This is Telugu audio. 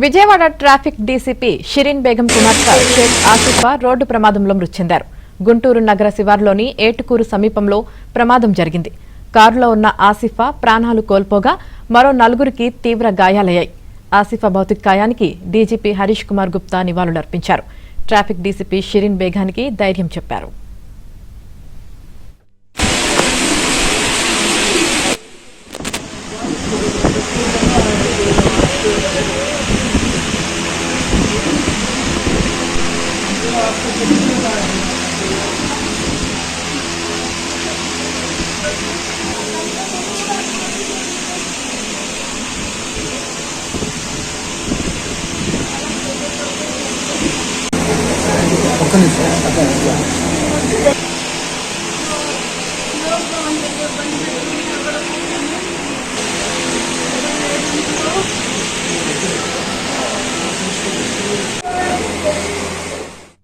విజయవాడ ట్రాఫిక్ డీసీపీ షిరిన్ బేగం కుమార్తె షేక్ ఆసిఫా రోడ్డు ప్రమాదంలో మృతి చెందారు. గుంటూరు నగర శివార్లోని ఏటుకూరు సమీపంలో ప్రమాదం జరిగింది. కారులో ఉన్న ఆసిఫా ప్రాణాలు కోల్పోగా మరో 4గురికి తీవ్ర గాయాలయ్యాయి. ఆసిఫా భౌతిక కాయానికి డీజీపీ హరీష్ కుమార్ గుప్తా నివాళులర్పించారు. ట్రాఫిక్ డీసీపీ షిరిన్ బేగానికి ధైర్యం చెప్పారు. ఒక్క నిమిషం